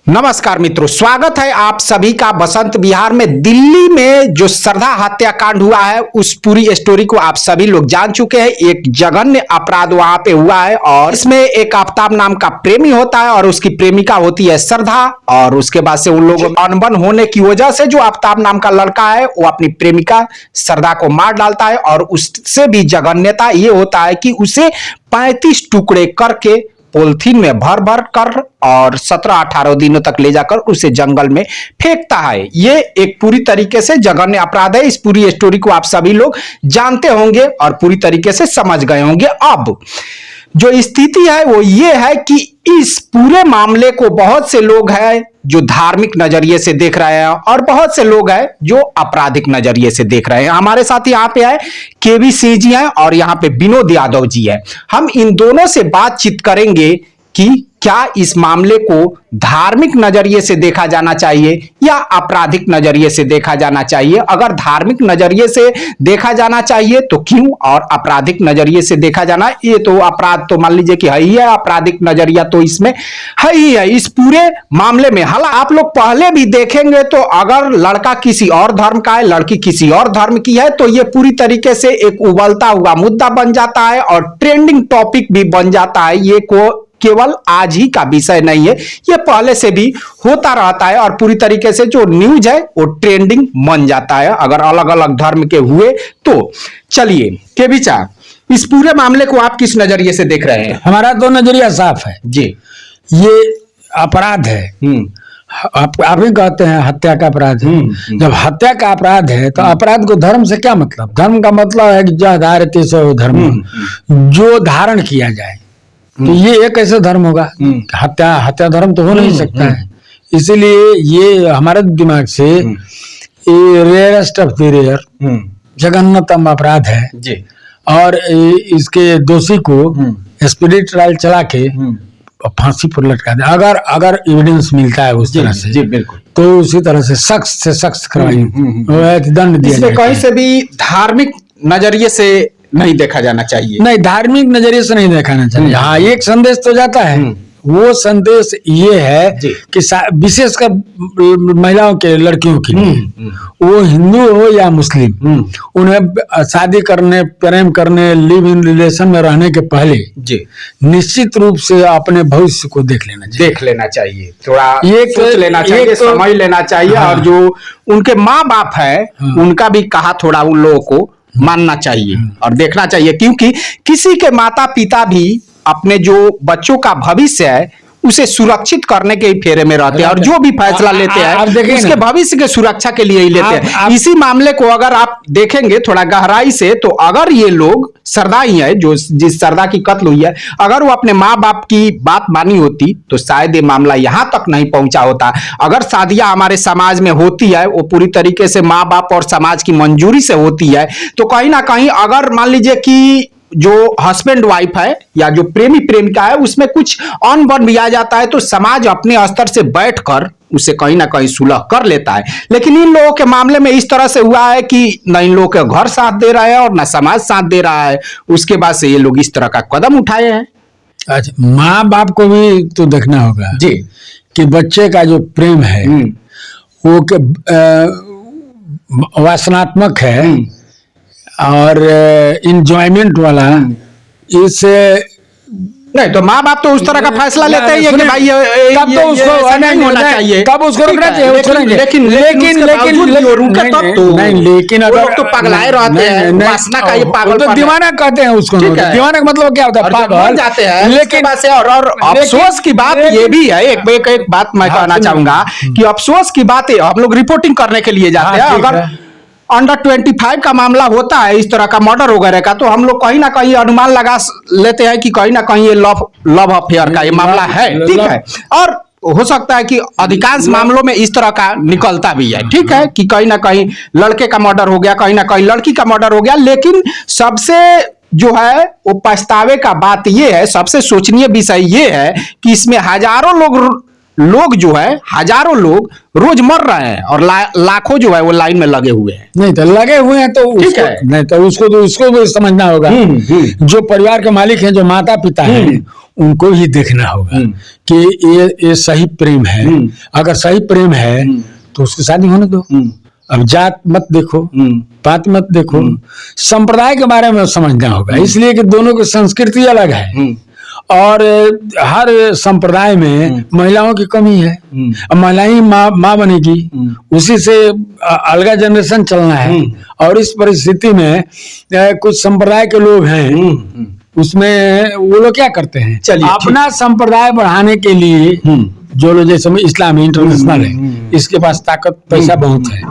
नमस्कार मित्रों, स्वागत है आप सभी का बसंत विहार में। दिल्ली में जो श्रद्धा हत्याकांड हुआ है उस पूरी स्टोरी को आप सभी लोग जान चुके हैं। एक जघन्य अपराध वहां पे हुआ है और इसमें एक आफ्ताब नाम का प्रेमी होता है और उसकी प्रेमिका होती है श्रद्धा। और उसके बाद से उन लोगों अनबन होने की वजह से जो आफ्ताब नाम का लड़का है वो अपनी प्रेमिका श्रद्धा को मार डालता है। और उससे भी जघन्यता ये होता है कि उसे 35 टुकड़े करके पॉलिथीन में भर भर कर और 17-18 दिनों तक ले जाकर उसे जंगल में फेंकता है। ये एक पूरी तरीके से जघन्य अपराध है। इस पूरी स्टोरी को आप सभी लोग जानते होंगे और पूरी तरीके से समझ गए होंगे। अब जो स्थिति है वो ये है कि इस पूरे मामले को बहुत से लोग हैं जो धार्मिक नजरिए से देख रहे हैं और बहुत से लोग हैं जो आपराधिक नजरिए से देख रहे हैं। हमारे साथ यहाँ पे है केवी सिंह जी हैं और यहाँ पे विनोद यादव जी हैं। हम इन दोनों से बातचीत करेंगे कि क्या इस मामले को धार्मिक नजरिए से देखा जाना चाहिए या आपराधिक नजरिए से देखा जाना चाहिए। अगर धार्मिक नजरिए से देखा जाना चाहिए तो क्यों, और आपराधिक नजरिए से देखा जाना, ये तो अपराध तो मान लीजिए कि है ही है, आपराधिक नजरिया तो इसमें है ही है इस पूरे मामले में। हालांकि आप लोग पहले भी देखेंगे तो अगर लड़का किसी और धर्म का है, लड़की किसी और धर्म की है, तो ये पूरी तरीके से एक उबलता हुआ मुद्दा बन जाता है और ट्रेंडिंग टॉपिक भी बन जाता है। ये को केवल आज ही का विषय नहीं है, ये पहले से भी होता रहता है और पूरी तरीके से जो न्यूज है वो ट्रेंडिंग बन जाता है अगर अलग अलग धर्म के हुए तो। चलिए केविचा, इस पूरे मामले को आप किस नजरिए से देख रहे हैं? हमारा तो नजरिया साफ है जी। ये अपराध है। आप ही कहते हैं हत्या का अपराध है। जब हत्या का अपराध है तो अपराध को धर्म से क्या मतलब? धर्म का मतलब है कि जो धारित सो धर्म, जो धारण किया जाए। तो ये एक ऐसा धर्म होगा, हत्या धर्म तो हो नहीं सकता है। इसीलिए ये हमारे दिमाग से रेयरेस्ट ऑफ द रेयर जघन्यतम अपराध है जी। और इसके दोषी को स्पीडी ट्रायल चला के फांसी पर लटका दे। अगर एविडेंस मिलता है उस तरह से जी, बिल्कुल, तो उसी तरह से सख्त कार्रवाई दंड दिया जाए। कहीं से भी धार्मिक नजरिए से नहीं देखा जाना चाहिए। नहीं, धार्मिक नजरिए से नहीं देखना चाहिए। हाँ, एक संदेश तो जाता है। वो संदेश ये है कि विशेषकर महिलाओं के, लड़कियों के लिए, वो हिंदू हो या मुस्लिम, उन्हें शादी करने, प्रेम करने, लिव इन रिलेशन में रहने के पहले निश्चित रूप से अपने भविष्य को देख लेना चाहिए, थोड़ा सोच लेना चाहिए, समझ लेना चाहिए। और जो उनके माँ बाप है उनका भी कहा थोड़ा उन लोगों को मानना चाहिए और देखना चाहिए, क्योंकि किसी के माता पिता भी अपने जो बच्चों का भविष्य है उसे सुरक्षित करने के ही फेरे में रहते हैं और जो भी फैसला लेते हैं उसके भविष्य के सुरक्षा के लिए ही लेते हैं। इसी मामले को अगर आप देखेंगे थोड़ा गहराई से तो अगर ये लोग श्रद्धा ही है, जो जिस श्रद्धा की कत्ल हुई है, अगर वो अपने माँ बाप की बात मानी होती तो शायद ये मामला यहाँ तक नहीं पहुंचा होता। अगर शादियां हमारे समाज में होती है वो पूरी तरीके से माँ बाप और समाज की मंजूरी से होती है, तो कहीं ना कहीं अगर मान लीजिए कि जो हस्बैंड वाइफ है या जो प्रेमी प्रेमिका है उसमें कुछ अनबन भी आ जाता है तो समाज अपने स्तर से बैठकर उसे कहीं ना कहीं सुलह कर लेता है। लेकिन इन लोगों के मामले में इस तरह से हुआ है कि न इन लोगों के घर साथ दे रहा है और न समाज साथ दे रहा है, उसके बाद से ये लोग इस तरह का कदम उठाए हैं। अच्छा, माँ बाप को भी तो देखना होगा जी कि बच्चे का जो प्रेम है वो वासनात्मक है और इंजॉयमेंट वाला, इससे नहीं तो माँ बाप तो उस तरह का फैसला लेते हैं कि भाई तब तो उसको नहीं होना चाहिए, तब उसको रुकना चाहिए। लेकिन अगर तो पगलाए रहते हैं, वासना का ये पागल तो दीवाना कहते हैं उसको। दीवाना का मतलब क्या होता है? पागल जाते हैं। लेकिन और अफसोस की बात ये भी है, एक बात मैं कहना चाहूंगा कि अफसोस की बात है, हम लोग रिपोर्टिंग करने के लिए जाते हैं, अगर अंडर 25 का मामला होता है इस तरह का मर्डर वगैरह का, तो हम लोग कहीं ना कहीं अनुमान लगा लेते हैं कि कहीं ना कहीं ये लव अफेयर का ये मामला है, ठीक है। और हो सकता है कि अधिकांश मामलों में इस तरह का निकलता भी है, ठीक है, कि कहीं ना कहीं लड़के का मर्डर हो गया, कहीं ना कहीं लड़की का मर्डर हो गया। लेकिन सबसे जो है वो पछतावे का बात ये है, सबसे सोचनीय विषय ये है कि इसमें हजारों लोग लोग जो है हजारों लोग रोज मर रहे हैं और लाखों जो है वो लाइन में लगे हुए हैं। नहीं तो लगे हुए हैं तो ठीक उसको, है। नहीं तो उसको भी समझना होगा। जो परिवार के मालिक हैं, जो माता पिता हैं, उनको ही देखना होगा कि ये सही प्रेम है। अगर सही प्रेम है तो उसकी शादी होने दो। अब जात मत देखो, पात मत देखो, संप्रदाय के बारे में समझना होगा। इसलिए कि दोनों की संस्कृति अलग है और हर संप्रदाय में महिलाओं की कमी है। अब महिला ही माँ बनेगी, उसी से अलगा जनरेशन चलना है। और इस परिस्थिति में कुछ संप्रदाय के लोग हैं, उसमें वो लोग क्या करते हैं, अपना संप्रदाय बढ़ाने के लिए, जो लोग जैसे इस्लाम इंटरनेशनल है, इसके पास ताकत पैसा बहुत है,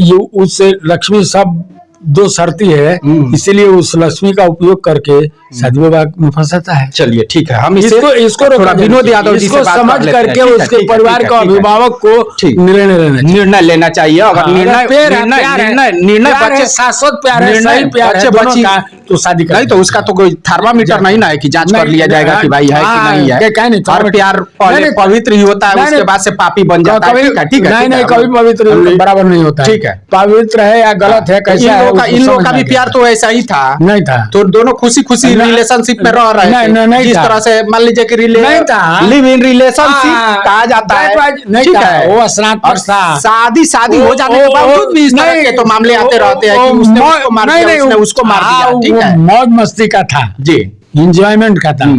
ये उससे लक्ष्मी सब दो शर्ती है, इसीलिए उस लक्ष्मी का उपयोग करके शादी विवाह में फंसाता है। चलिए ठीक है, हम इसको थोड़ा विनोद यादव जी से समझ करके उसके परिवार का अभिभावक को निर्णय लेना चाहिए। अगर निर्णय शाश्वत प्यार है, सही प्यार है बच्ची का, तो शादी नहीं तो उसका तो कोई थर्मामीटर नहीं ना है कि जांच कर लिया जाएगा कि भाई है कि नहीं है। और प्यार पहले पवित्र ही होता है, उसके बाद से पापी बन जाता है। ठीक है, नहीं कभी पवित्र बराबर नहीं होता। ठीक है, पवित्र है या गलत है, कैसा है, इन लोगों का भी प्यार तो ऐसा ही था, नहीं था तो दोनों खुशी खुशी रिलेशनशिप में रह रहे थे। जिस तरह से मान लीजिए कि लिव इन रिलेशनशिप कहा जाता है, ठीक है, वो स्नातक था। शादी हो जाने के बावजूद भी इस तरह के तो मामले आते रहते हैं कि उसने उसको मार दिया, उसने उसको मार दिया। ठीक है, मौज मस्ती का था जी, इंजॉयमेंट का था।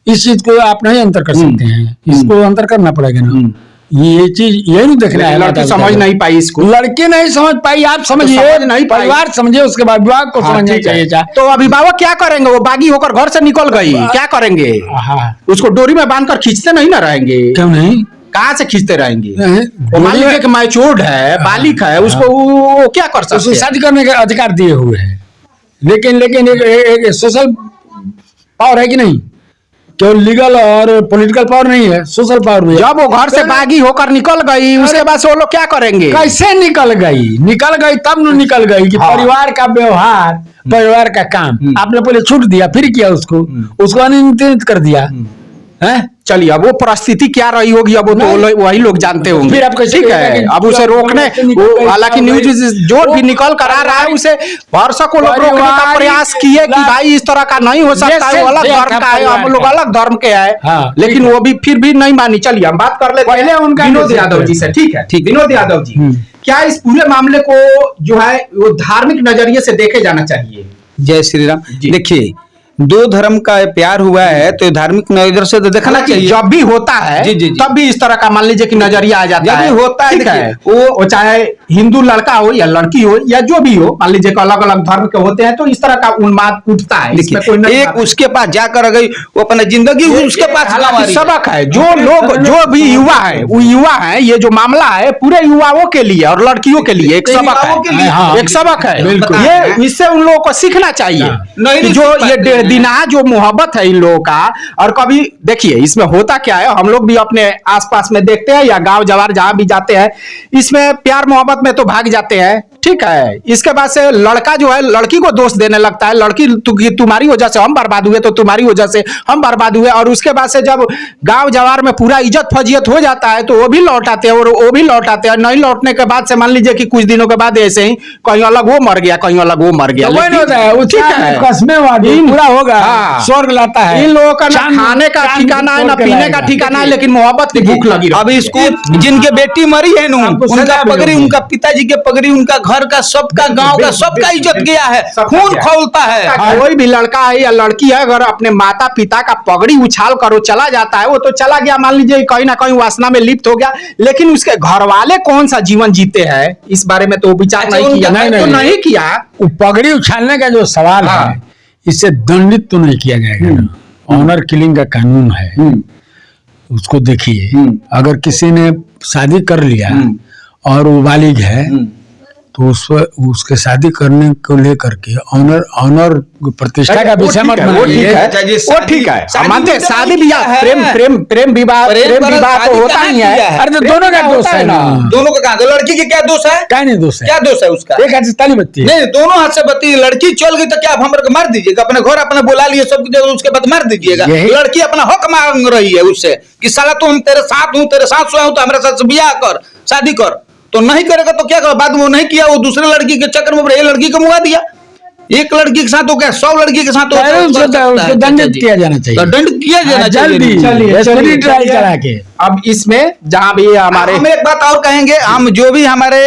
इस चीज को आप नहीं अंतर कर सकते हैं, इसको अंतर करना पड़ेगा ना। ये चीज यही नहीं देखना है। लड़की समझ नहीं पाई इसको, लड़की नहीं समझ पाई, आप समझिए, नहीं परिवार समझे, उसके बाद विवाह को समझना चाहिए। तो अभिभावक क्या करेंगे, वो बागी होकर घर से निकल गई, क्या करेंगे? उसको डोरी में बांधकर खींचते नहीं ना रहेंगे? क्यों नहीं, कहाँ से खींचते रहेंगे? वो मान लीजिए कि मैच्योर्ड है, बालिक है, उसको वो क्या कर सकते हैं? शादी करने के अधिकार दिए हुए हैं, लेकिन एक सोशल पावर है कि नहीं? केवल लीगल और पॉलिटिकल पावर नहीं है, सोशल पावर भी है। जब वो घर से बागी होकर निकल गई, उसके बाद से वो लोग क्या करेंगे? कैसे निकल गई तब न निकल गई कि परिवार का व्यवहार, परिवार का काम आपने पहले छूट दिया, फिर किया उसको अनियंत्रित कर दिया है। चलिए, अब वो परिस्थिति क्या रही होगी, अब वो तो वही लोग जानते होंगे। फिर आप कैसे, ठीक है, अब उसे रोकने, हालांकि न्यूज जो भी निकल कर आ रहा है, उसे भरसक को लोग रोकने का प्रयास किए कि भाई इस तरह का नहीं हो सकता है, वो अलग धर्म का है, हम लोग अलग धर्म के हैं, लेकिन वो भी फिर भी नहीं मानी। चलिए हम बात कर लेते हैं विनोद यादव जी से। ठीक है, विनोद यादव जी, क्या इस पूरे मामले को जो है वो धार्मिक नजरिए से देखे जाना चाहिए? जय श्री राम। देखिए, दो धर्म का प्यार हुआ है तो धार्मिक नजर से तो देखना चाहिए। जब भी होता है जी, तब भी इस तरह का मान लीजिए कि नजरिया आ जाता है, होता है। ठीक है, वो चाहे हिंदू लड़का हो या लड़की हो या जो भी हो, मान लीजिए कि अलग अलग धर्म के होते हैं, तो इस तरह का उन्माद उठता है। एक उसके पास जाकर गई, वो अपना जिंदगी उसके पास सबक है। जो लोग, जो भी युवा है, वो युवा है, ये जो मामला है पूरे युवाओं के लिए और लड़कियों के लिए एक सबक है, एक सबक है। ये इससे उन लोगों को सीखना चाहिए जो ये दिना जो मोहब्बत है इन लोगों का। और कभी देखिए इसमें होता क्या है, हम लोग भी अपने आसपास में देखते हैं या गांव जवार जहां भी जाते हैं, इसमें प्यार मोहब्बत में तो भाग जाते हैं, ठीक है। इसके बाद से लड़का जो है लड़की को दोष देने लगता है, लड़की तुम्हारी वजह से हम बर्बाद हुए, तो तुम्हारी वजह से हम बर्बाद हुए। और उसके बाद से जब गांव जवार में पूरा इज्जत फजीयत हो जाता है तो वो भी लौट आते हैं, और वो भी लौट आते हैं। नहीं लौटने के बाद से मान लीजिए कि कुछ दिनों के बाद ऐसे ही कहीं अलग वो मर गया, कहीं अलग वो मर गया, पूरा होगा, स्वर्ग लाता है। इन लोगों का ना खाने का ठिकाना है, ना पीने का ठिकाना है, लेकिन मोहब्बत की भूख लगी। अब इसको जिनके बेटी मरी है नु, उनका पगड़ी, उनका पिताजी के पगड़ी, उनका घर का, सबका, गांव का, सबका इज्जत गया है, खून खौलता है। कोई भी लड़का है या लड़की है, अगर अपने माता पिता का पगड़ी उछाल करो चला जाता है, वो तो चला गया, मान लीजिए कहीं ना कहीं वासना में लिप्त हो गया, लेकिन उसके घर वाले कौन सा जीवन जीते हैं इस बारे में तो विचार नहीं किया। नहीं किया। पगड़ी उछालने का जो सवाल है, इससे दंडित तो नहीं किया जाएगा। ऑनर किलिंग का कानून है, उसको देखिए। अगर किसी ने शादी कर लिया और वो बालिग है तो उसके शादी करने को लेकर के ऑनर प्रतिष्ठा का विषय मत वो ठीक बनाइए। है, अच्छा जी, वो ठीक है। शादी मानते हैं, तो शादी नहीं ब्याह किया है। प्रेम विवाह तो होता ही है। अरे तो दोनों का दोष है ना, दोनों का कहा, तो लड़की के क्या दोष है? क्या नहीं दोष है, क्या दोष है उसका? एक हाथ से ताली बत्ती है। नहीं, दोनों हाथ से बत्ती। लड़की चल गई तो क्या आप हमारे को मार दीजिएगा? अपने घर अपने बुला लिए सब कुछ, उसके बाद मार दीजिएगा? यही- लड़की अपना हक मांग रही है उससे कि साला तुम तेरे साथ हूँ, तेरे साथ सोया हूँ, तो हमारे साथ ब्याह कर, शादी कर। तो नहीं करेगा तो क्या कर? बाद में वो नहीं किया, वो दूसरे लड़की के चक्कर में ये लड़की को मुआ दिया। एक लड़की के साथ हो गया, 100 लड़की के साथ हो अरे उसको दंडित किया जाना चाहिए। तो दंड किया जाना चाहिए। जल्दी चलिए स्पीड ट्रायल करा के। अब इसमें जहां भी हमारे हम एक बात और कहेंगे, हम जो भी हमारे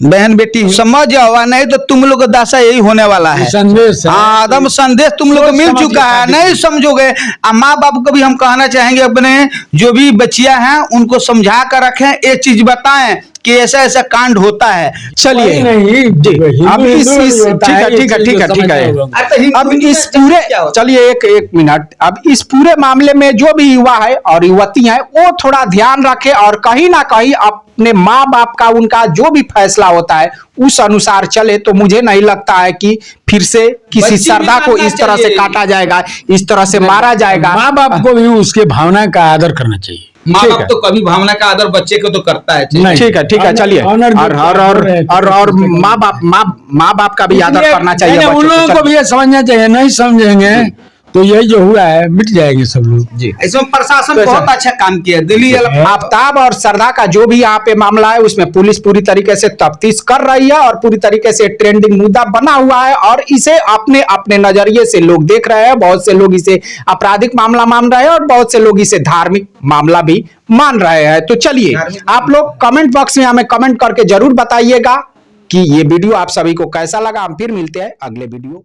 बहन बेटी समझ जाओ, नहीं तो तुम लोग का दशा यही होने वाला है। संदेश है। हाँ, आदम संदेश तुम लोग को मिल समझ चुका है, शादी नहीं समझोगे। माँ बाप को भी हम कहना चाहेंगे, अपने जो भी बच्चियां हैं उनको समझा कर रखें, एक चीज बताएं कि ऐसा ऐसा कांड होता है। चलिए नहीं अब इस ठीक है अब इस पूरे चलिए एक मिनट, अब इस पूरे मामले में जो भी युवा है और युवती है वो थोड़ा ध्यान रखे और कहीं ना कहीं अपने माँ बाप का उनका जो भी फैसला होता है उस अनुसार चले। तो मुझे नहीं लगता है कि फिर से किसी बच्ची श्रद्धा भी को मानना इस तरह से चाहिए। काटा जाएगा, इस तरह से मारा जाएगा। माँ बाप को भी उसके भावना का आदर करना चाहिए। माँ ठीक बाप है। तो कभी भावना का आदर बच्चे को तो करता है। नहीं। ठीक है चलिए। ऑनर और माँ बाप का भी आदर करना चाहिए नहीं, उन बच्चों लोगों को भी ये समझना चाहिए, नहीं समझेंगे तो यही जो हुआ है मिट जाएंगे सब लोग। जी इसमें प्रशासन तो बहुत अच्छा काम किया है। दिल्ली आफ्ताब और श्रद्धा का जो भी यहाँ पे मामला है उसमें पुलिस पूरी तरीके से तफ्तीश कर रही है और पूरी तरीके से ट्रेंडिंग मुद्दा बना हुआ है और इसे अपने अपने नजरिए से लोग देख रहे हैं। बहुत से लोग इसे आपराधिक मामला मान रहे हैं और बहुत से लोग इसे धार्मिक मामला भी मान रहे हैं। तो चलिए आप लोग कमेंट बॉक्स में हमें कमेंट करके जरूर बताइएगा कि ये वीडियो आप सभी को कैसा लगा। हम फिर मिलते हैं अगले वीडियो।